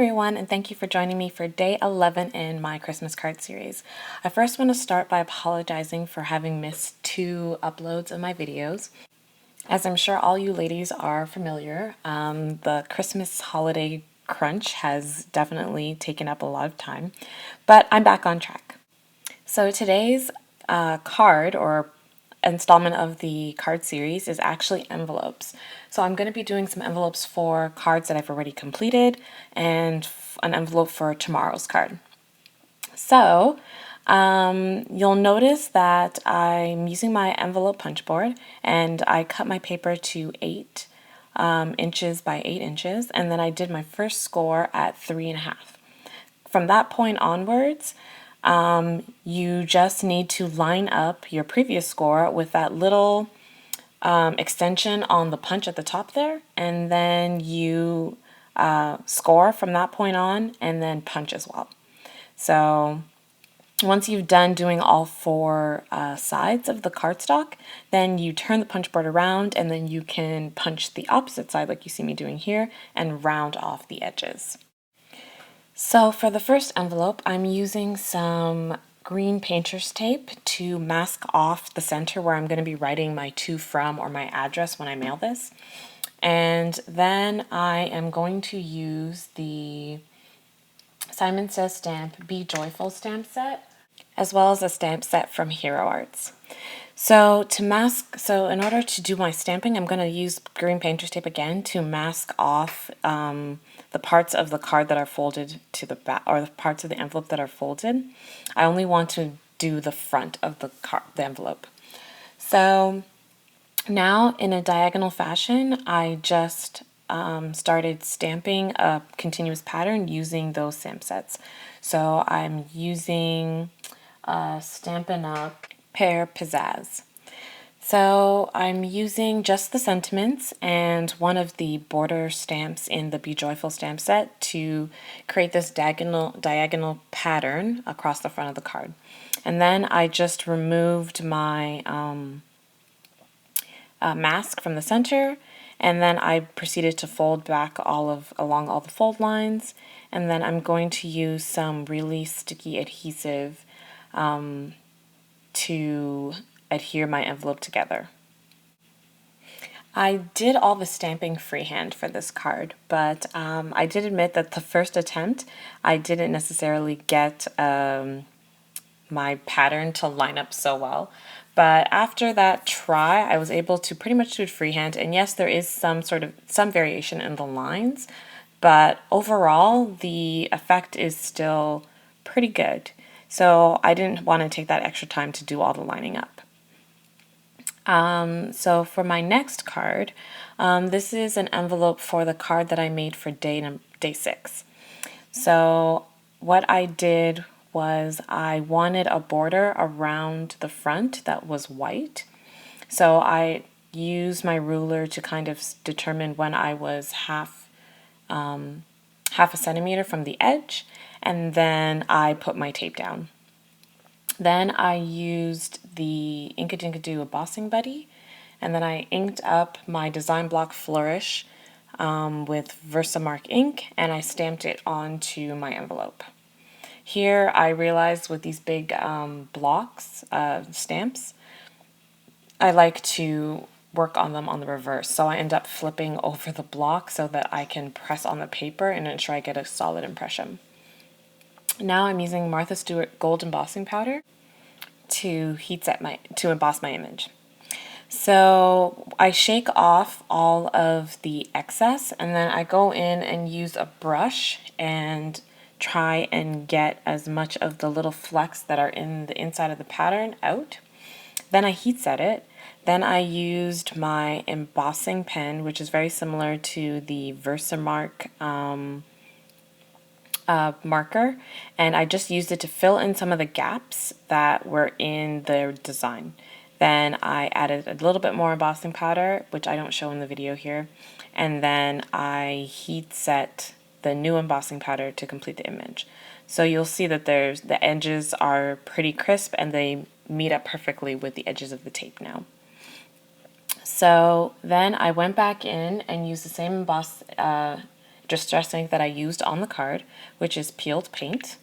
everyone, and thank you for joining me for day 11 in my Christmas card series. I first want to start by apologizing for having missed 2 uploads of my videos. As I'm sure all you ladies are familiar, the Christmas holiday crunch has definitely taken up a lot of time, but I'm back on track. So today's card or installment of the card series is actually envelopes. So I'm going to be doing some envelopes for cards that I've already completed and an envelope for tomorrow's card. So you'll notice that I'm using my envelope punch board and I cut my paper to 8 inches by 8 inches, and then I did my first score at 3.5. From that point onwards, you just need to line up your previous score with that little extension on the punch at the top there, and then you score from that point on and then punch as well. So once you've done doing all 4 sides of the cardstock, then you turn the punch board around and then you can punch the opposite side like you see me doing here and round off the edges. So for the first envelope, I'm using some green painter's tape to mask off the center where I'm going to be writing my to from or my address when I mail this. And then I am going to use the Simon Says Stamp Be Joyful stamp set, as well as a stamp set from Hero Arts. So in order to do my stamping, I'm going to use green painter's tape again to mask off the parts of the card that are folded to the back, or the parts of the envelope that are folded. I only want to do the front of the envelope. So now in a diagonal fashion, I just started stamping a continuous pattern using those stamp sets. So I'm using Stampin' Up! Pear Pizzazz. So I'm using just the sentiments and one of the border stamps in the Be Joyful stamp set to create this diagonal pattern across the front of the card. And then I just removed my mask from the center, and then I proceeded to fold back along all the fold lines, and then I'm going to use some really sticky adhesive to adhere my envelope together. I did all the stamping freehand for this card, but I did admit that the first attempt I didn't necessarily get my pattern to line up so well. But after that try, I was able to pretty much do it freehand, and yes, there is some variation in the lines, but overall the effect is still pretty good. So I didn't want to take that extra time to do all the lining up. So for my next card, this is an envelope for the card that I made for day 6. So what I did was I wanted a border around the front that was white. So I used my ruler to kind of determine when I was half a centimeter from the edge, and then I put my tape down. Then I used the Inkadinkado Embossing Buddy, and then I inked up my design block Flourish with Versamark ink, and I stamped it onto my envelope. Here I realized with these big blocks of stamps, I like to work on them on the reverse, so I end up flipping over the block so that I can press on the paper and ensure I get a solid impression. Now I'm using Martha Stewart Gold Embossing Powder to emboss my image. So I shake off all of the excess, and then I go in and use a brush and try and get as much of the little flecks that are in the inside of the pattern out. Then I heat set it. Then I used my embossing pen, which is very similar to the Versamark marker, and I just used it to fill in some of the gaps that were in the design. Then I added a little bit more embossing powder, which I don't show in the video here, and then I heat set the new embossing powder to complete the image. So you'll see that the edges are pretty crisp and they meet up perfectly with the edges of the tape now. So then I went back in and used the same distress ink that I used on the card, which is peeled paint.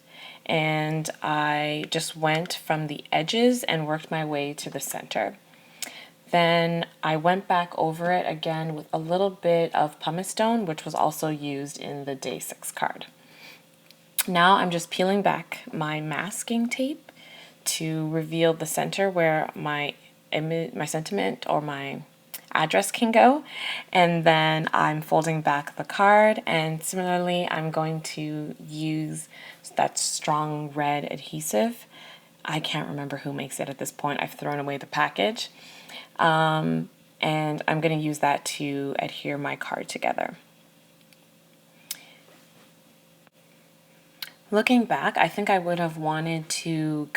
And I just went from the edges and worked my way to the center. Then I went back over it again with a little bit of pumice stone, which was also used in the Day 6 card. Now I'm just peeling back my masking tape to reveal the center where my sentiment or my address can go, and then I'm folding back the card, and similarly I'm going to use that strong red adhesive. I can't remember who makes it at this point. I've thrown away the package. And I'm going to use that to adhere my card together. Looking back, I think I would have wanted to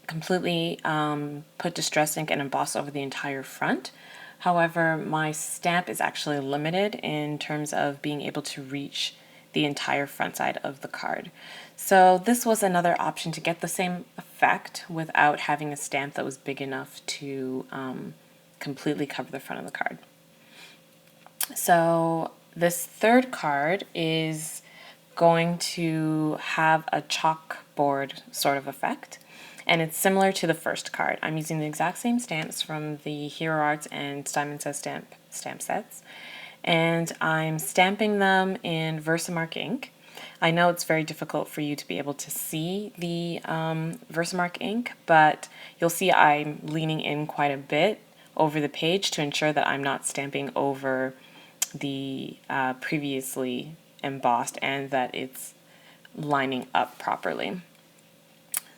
completely put distress ink and emboss over the entire front. However, my stamp is actually limited in terms of being able to reach the entire front side of the card. So this was another option to get the same effect without having a stamp that was big enough to completely cover the front of the card. So this third card is going to have a chalkboard sort of effect, and it's similar to the first card. I'm using the exact same stamps from the Hero Arts and Simon Says stamp sets, and I'm stamping them in Versamark ink. I know it's very difficult for you to be able to see the Versamark ink, but you'll see I'm leaning in quite a bit over the page to ensure that I'm not stamping over the previously embossed and that it's lining up properly.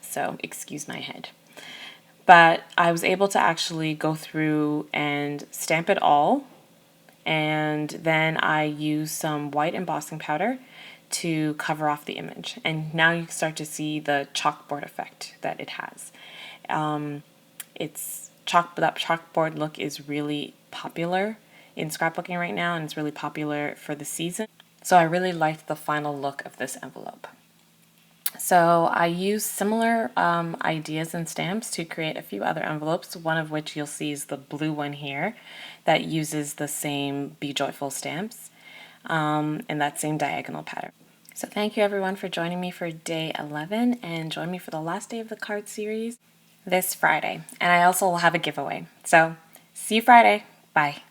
So excuse my head. But I was able to actually go through and stamp it all, and then I used some white embossing powder to cover off the image. And now you start to see the chalkboard effect that it has. That chalkboard look is really popular in scrapbooking right now, and it's really popular for the season. So I really liked the final look of this envelope. So I used similar ideas and stamps to create a few other envelopes, one of which you'll see is the blue one here that uses the same Be Joyful stamps and that same diagonal pattern. So thank you everyone for joining me for day 11, and join me for the last day of the card series this Friday. And I also will have a giveaway. So see you Friday. Bye.